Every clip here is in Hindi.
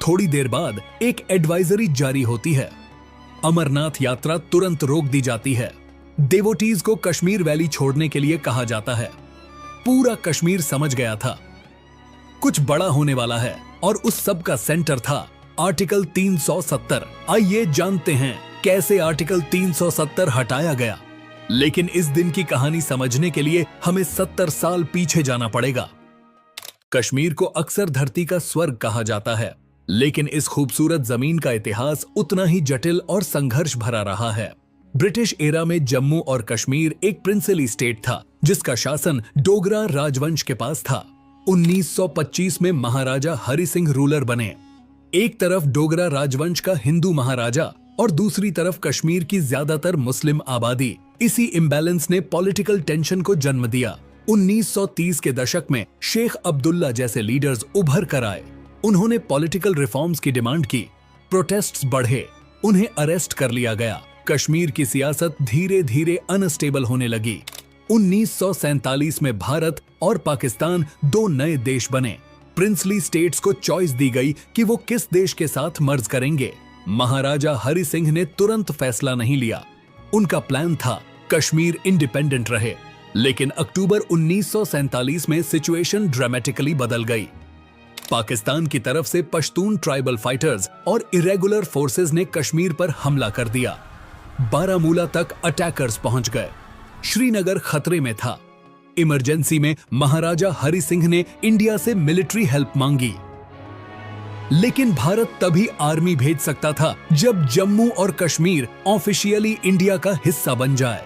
थोड़ी देर बाद एक एडवाइजरी जारी होती है। अमरनाथ यात्रा तुरंत रोक दी जाती है। डेवोटीज को कश्मीर वैली छोड़ने के लिए कहा जाता है। पूरा कश्मीर समझ गया था कुछ बड़ा होने वाला है और उस सब का सेंटर था आर्टिकल 370। आइए जानते हैं कैसे आर्टिकल 370 हटाया गया। लेकिन इस दिन की कहानी समझने के लिए हमें 70 साल पीछे जाना पड़ेगा। कश्मीर को अक्सर धरती का स्वर्ग कहा जाता है, लेकिन इस खूबसूरत जमीन का इतिहास उतना ही जटिल और संघर्ष भरा रहा है। ब्रिटिश एरा में जम्मू और कश्मीर एक प्रिंसली स्टेट था जिसका शासन डोगरा राजवंश के पास था। 1925 में महाराजा हरि सिंह रूलर बने। एक तरफ डोगरा राजवंश का हिंदू महाराजा और दूसरी तरफ कश्मीर की ज्यादातर मुस्लिम आबादी। इसी इम्बैलेंस ने पॉलिटिकल टेंशन को जन्म दिया। 1930 के दशक में शेख अब्दुल्ला जैसे लीडर्स उभर कर आए। उन्होंने पॉलिटिकल रिफॉर्म्स की डिमांड की। प्रोटेस्ट्स बढ़े, उन्हें अरेस्ट कर लिया गया। कश्मीर की सियासत धीरे धीरे अनस्टेबल होने लगी। 1947 में भारत और पाकिस्तान दो नए देश बने। प्रिंसली स्टेट्स को चॉइस दी गई कि वो किस देश के साथ मर्ज करेंगे। महाराजा हरि सिंह ने तुरंत फैसला नहीं लिया। उनका प्लान था कश्मीर इंडिपेंडेंट रहे, लेकिन अक्टूबर 1947 में सिचुएशन ड्रामेटिकली बदल गई। पाकिस्तान की तरफ से पश्तून ट्राइबल फाइटर्स और इरेगुलर फोर्सेस ने कश्मीर पर हमला कर दिया। बारामूला तक अटैकर्स पहुंच गए। श्रीनगर खतरे में था। इमरजेंसी में महाराजा हरि सिंह ने इंडिया से मिलिट्री हेल्प मांगी, लेकिन भारत तभी आर्मी भेज सकता था जब जम्मू और कश्मीर ऑफिशियली इंडिया का हिस्सा बन जाए।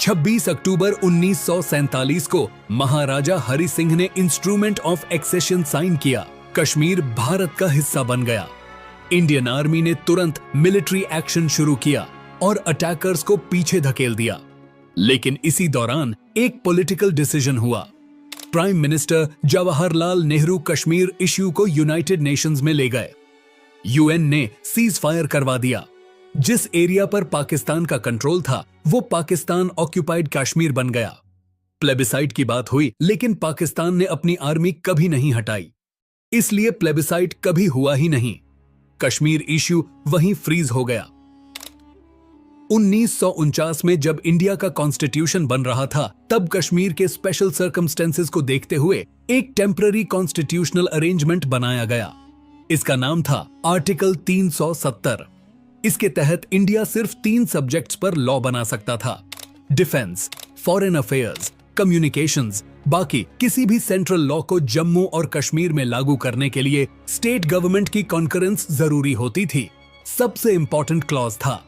26 अक्टूबर 1947 को महाराजा हरि सिंह ने इंस्ट्रूमेंट ऑफ एक्सेशन साइन किया। कश्मीर भारत का हिस्सा बन गया। इंडियन आर्मी ने तुरंत मिलिट्री एक्शन शुरू किया और अटैकर्स को पीछे धकेल दिया। लेकिन इसी दौरान एक पॉलिटिकल डिसीजन हुआ। Prime minister Jawaharlal Nehru Kashmir issue को यूनाइटेड नेशंस में ले गए। यूएन ने सीज फायर करवा दिया। जिस एरिया पर पाकिस्तान का कंट्रोल था वो पाकिस्तान ऑक्यूपाइड कश्मीर बन गया। प्लेबिसाइट की बात हुई, लेकिन पाकिस्तान ने अपनी आर्मी कभी नहीं हटाई, इसलिए प्लेबिसाइट कभी हुआ ही नहीं। कश्मीर इश्यू वहीं फ्रीज हो गया। 1949 में जब इंडिया का कॉन्स्टिट्यूशन बन रहा था, तब कश्मीर के स्पेशल सर्कमस्टेंसेस को देखते हुए एक टेम्पररी कॉन्स्टिट्यूशनल अरेंजमेंट बनाया गया। इसका नाम था आर्टिकल 370। इसके तहत इंडिया सिर्फ 3 सब्जेक्ट्स पर लॉ बना सकता था: डिफेंस, फॉरेन अफेयर्स, कम्युनिकेशंस। बाकी किसी भी सेंट्रल लॉ को जम्मू और कश्मीर में लागू करने के लिए स्टेट गवर्नमेंट की कॉन्करेंस जरूरी होती थी। सबसे इंपॉर्टेंट क्लॉज था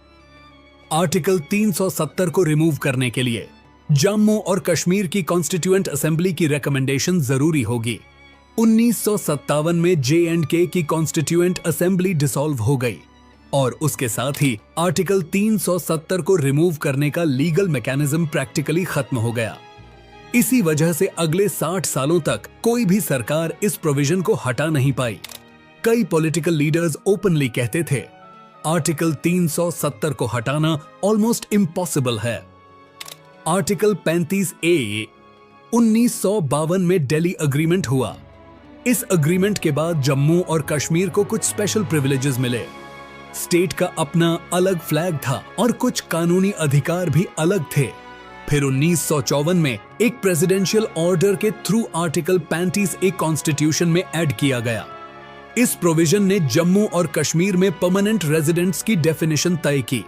आर्टिकल 370 को रिमूव करने के लिए जम्मू और कश्मीर की कॉन्स्टिट्यूएंट असेंबली की रिकमेंडेशन जरूरी होगी। 1957 में J&K की कॉन्स्टिट्यूएंट असेंबली डिसॉल्व हो गई और उसके साथ ही आर्टिकल 370 को रिमूव करने का लीगल मैकेनिज्म प्रैक्टिकली खत्म हो गया। इसी वजह से अगले 60 सालों तक कोई भी सरकार इस प्रोविजन को हटा नहीं पाई। कई पॉलिटिकल लीडर्स ओपनली कहते थे आर्टिकल 370 को हटाना ऑलमोस्ट इम्पॉसिबल है। आर्टिकल 35A 1952 में दिल्ली अग्रीमेंट हुआ। इस अग्रीमेंट के बाद जम्मू और कश्मीर को कुछ स्पेशल प्रिविलेजेस मिले। स्टेट का अपना अलग फ्लैग था और कुछ कानूनी अधिकार भी अलग थे। फिर 1954 में एक प्रेसिडेंशियल ऑर्डर के थ्रू आर्टिकल 35A कॉन्स्टिट्यूशन में ऐड किया गया। इस प्रोविजन ने जम्मू और कश्मीर में परमानेंट रेजिडेंट्स की डेफिनेशन तय की,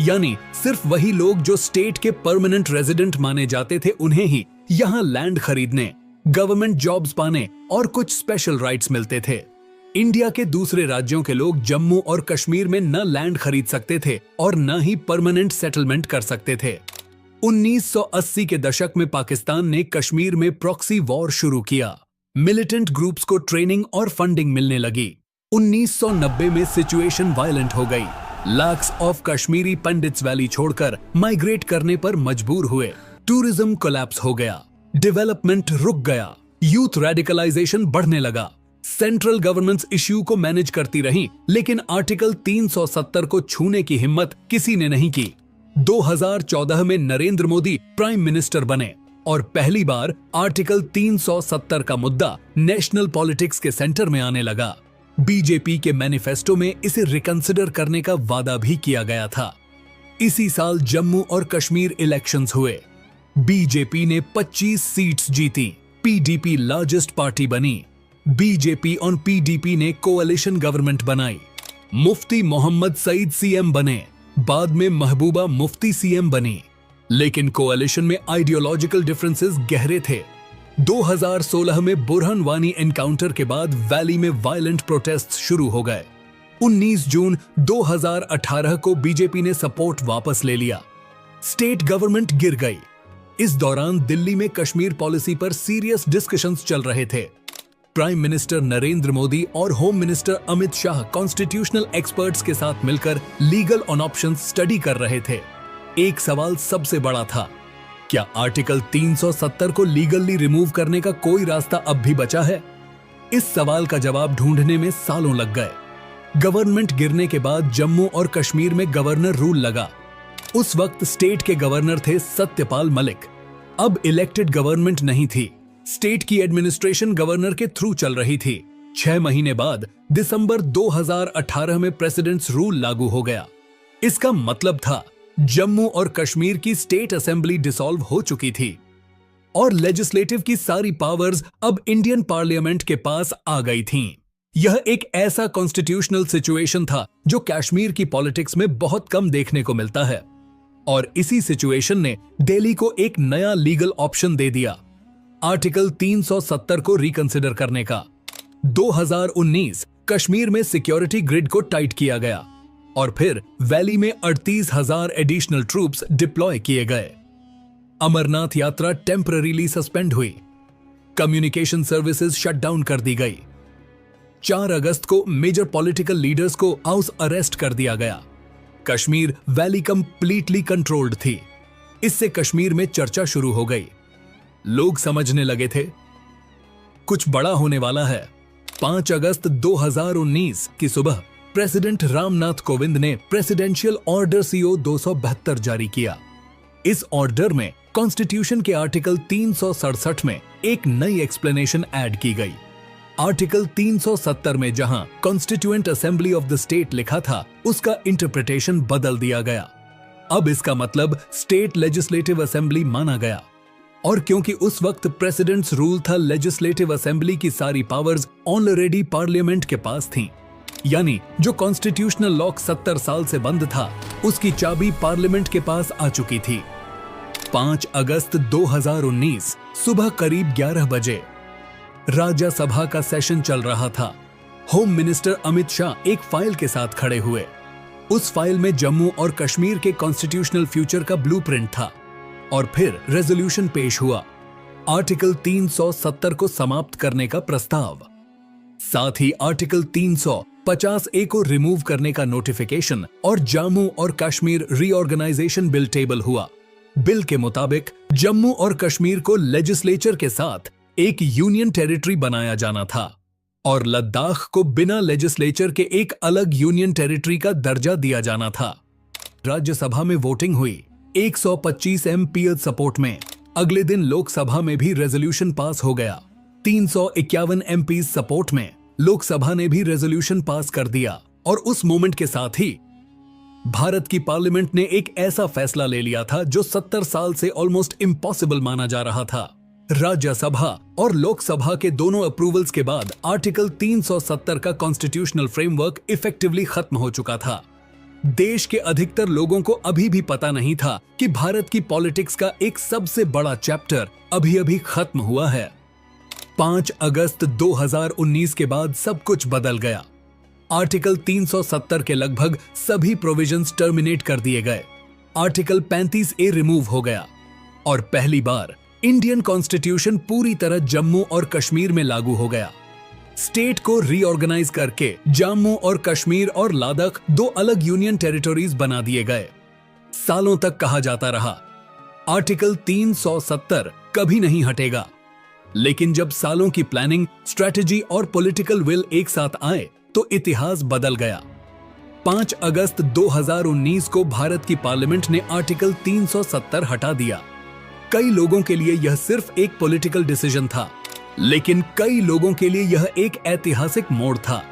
यानी सिर्फ वही लोग जो स्टेट के परमानेंट रेजिडेंट माने जाते थे उन्हें ही यहां लैंड खरीदने, गवर्नमेंट जॉब्स पाने और कुछ स्पेशल राइट्स मिलते थे। इंडिया के दूसरे राज्यों के लोग जम्मू और कश्मीर में न लैंड खरीद सकते थे और न ही परमानेंट सेटलमेंट कर सकते थे। 1980 के दशक में पाकिस्तान ने कश्मीर में प्रॉक्सी वॉर शुरू किया। मिलिटेंट ग्रुप्स को ट्रेनिंग और फंडिंग मिलने लगी। 1990 में सिचुएशन वायलेंट हो गई। Lakhs of Kashmiri pandits valley छोड़कर माइग्रेट करने पर मजबूर हुए। टूरिज्म कोलैप्स हो गया। डेवलपमेंट रुक गया। यूथ रेडिकलाइजेशन बढ़ने लगा। सेंट्रल गवर्नमेंट इश्यू को मैनेज करती रही, लेकिन आर्टिकल 370 को छूने की हिम्मत किसी ने नहीं की। 2014 में नरेंद्र मोदी प्राइम मिनिस्टर बने और पहली बार आर्टिकल 370 का मुद्दा नेशनल पॉलिटिक्स के सेंटर में आने लगा। बीजेपी के मैनिफेस्टो में इसे रिकंसिडर करने का वादा भी किया गया था। इसी साल जम्मू और कश्मीर इलेक्शंस हुए। बीजेपी ने 25 सीट्स जीती। पीडीपी लार्जेस्ट पार्टी बनी। बीजेपी और पीडीपी ने कोalition गवर्नमेंट बनाई। मुफ्ती मोहम्मद सईद सीएम बने। बाद में महबूबा मुफ्ती सीएम बनी। लेकिन कोalition में आइडियोलॉजिकल डिफरेंसेस गहरे थे। 2016 में बुरहान वानी एनकाउंटर के बाद वैली में वायलेंट प्रोटेस्ट्स शुरू हो गए। 19 जून 2018 को बीजेपी ने सपोर्ट वापस ले लिया। स्टेट गवर्नमेंट गिर गई। इस दौरान दिल्ली में कश्मीर पॉलिसी पर सीरियस डिस्कशंस चल रहे थे। प्राइम मिनिस्टर नरेंद्र मोदी और home minister Amit Shah constitutional experts के साथ मिलकर लीगल ऑन ऑप्शंस स्टडी कर रहे थे। एक सवाल सबसे बड़ा था, क्या आर्टिकल 370 को लीगली रिमूव करने का कोई रास्ता अब भी बचा है? इस सवाल का जवाब ढूंढने में सालों लग गए। गवर्नमेंट गिरने के बाद जम्मू और कश्मीर में गवर्नर रूल लगा। उस वक्त स्टेट के गवर्नर थे सत्यपाल मलिक। अब इलेक्टेड गवर्नमेंट नहीं थी। स्टेट की एडमिनिस्ट्रेशन गवर्नर के थ्रू चल रही थी। 6 महीने बाद दिसंबर 2018 में प्रेसिडेंट्स रूल लागू हो गया। इसका मतलब था जम्मू और कश्मीर की स्टेट असेंबली डिसॉल्व हो चुकी थी और लेजिस्लेटिव की सारी पावर्स अब इंडियन पार्लियामेंट के पास आ गई थीं। यह एक ऐसा कॉन्स्टिट्यूशनल सिचुएशन था जो कश्मीर की पॉलिटिक्स में बहुत कम देखने को मिलता है। और इसी सिचुएशन ने दिल्ली को एक नया लीगल ऑप्शन दे दिया, आर्टिकल 370 को रिकंसिडर करने का। 2019 कश्मीर में सिक्योरिटी ग्रिड को टाइट किया गया और फिर वैली में 38,000 एडिशनल ट्रूप्स डिप्लॉय किए गए। अमरनाथ यात्रा टेम्पररीली सस्पेंड हुई। कम्युनिकेशन सर्विसेज शट डाउन कर दी गई। 4 अगस्त को मेजर पॉलिटिकल लीडर्स को हाउस अरेस्ट कर दिया गया। कश्मीर वैली कंप्लीटली कंट्रोल्ड थी। इससे कश्मीर में चर्चा शुरू हो गई। लोग समझने लगे थे कुछ बड़ा होने वाला है। 5 अगस्त 2019 की सुबह प्रेसिडेंट रामनाथ कोविंद ने प्रेसिडेंशियल ऑर्डर CO 272 जारी किया। इस ऑर्डर में कॉन्स्टिट्यूशन के आर्टिकल 367 में एक नई एक्सप्लेनेशन ऐड की गई। आर्टिकल 370 में जहां constituent assembly of the state लिखा था, उसका इंटरप्रिटेशन बदल दिया गया। अब इसका मतलब स्टेट लेजिस्लेटिव असेंबली माना गया। और क्योंकि उस वक्त प्रेसिडेंट्स रूल था, लेजिस्लेटिव असेंबली की सारी पावर्स ऑलरेडी पार्लियामेंट के पास थीं। यानी जो कॉन्स्टिट्यूशनल लॉक 70 साल से बंद था, उसकी चाबी पार्लियामेंट के पास आ चुकी थी। 5 अगस्त 2019 सुबह करीब 11 बजे राज्यसभा का सेशन चल रहा था। होम मिनिस्टर अमित शाह एक फाइल के साथ खड़े हुए। उस फाइल में जम्मू और कश्मीर के कॉन्स्टिट्यूशनल फ्यूचर का ब्लूप्रिंट था। और फिर रेजोल्यूशन पेश हुआ, आर्टिकल 370 को समाप्त करने का प्रस्ताव। साथ ही आर्टिकल 350A को रिमूव करने का नोटिफिकेशन और जम्मू और कश्मीर रीऑर्गेनाइजेशन बिल टेबल हुआ। बिल के मुताबिक जम्मू और कश्मीर को लेजिस्लेचर के साथ एक यूनियन टेरिटरी बनाया जाना था और लद्दाख को बिना लेजिस्लेचर के एक अलग यूनियन टेरिटरी का दर्जा दिया जाना था। राज्यसभा में वोटिंग हुई 125 MPs सपोर्ट में। अगले दिन लोकसभा में भी रेजोल्यूशन पास हो गया। 351 MPs सपोर्ट में लोकसभा ने भी रेजोल्यूशन पास कर दिया। और उस मोमेंट के साथ ही भारत की पार्लियामेंट ने एक ऐसा फैसला ले लिया था जो 70 साल से ऑलमोस्ट इम्पॉसिबल माना जा रहा था। राज्यसभा और लोकसभा के दोनों अप्रूवल्स के बाद आर्टिकल 370 का कॉन्स्टिट्यूशनल फ्रेमवर्क इफेक्टिवली खत्म हो चुका था। देश के अधिकतर लोगों को अभी भी पता नहीं था कि भारत की पॉलिटिक्स का एक सबसे बड़ा चैप्टर अभी अभी खत्म हुआ है। 5 अगस्त 2019 के बाद सब कुछ बदल गया। आर्टिकल 370 के लगभग सभी प्रोविजंस टर्मिनेट कर दिए गए। आर्टिकल 35A रिमूव हो गया और पहली बार इंडियन कॉन्स्टिट्यूशन पूरी तरह जम्मू और कश्मीर में लागू हो गया। स्टेट को रीऑर्गेनाइज करके जम्मू और कश्मीर और लद्दाख 2 अलग यूनियन टेरिटरीज बना दिए गए। सालों तक कहा जाता रहा आर्टिकल 370 कभी नहीं हटेगा, लेकिन जब सालों की प्लानिंग, स्ट्रेटेजी और पॉलिटिकल विल एक साथ आए तो इतिहास बदल गया। 5 अगस्त 2019 को भारत की पार्लियामेंट ने आर्टिकल 370 हटा दिया। कई लोगों के लिए यह सिर्फ एक पॉलिटिकल डिसीजन था, लेकिन कई लोगों के लिए यह एक ऐतिहासिक मोड़ था।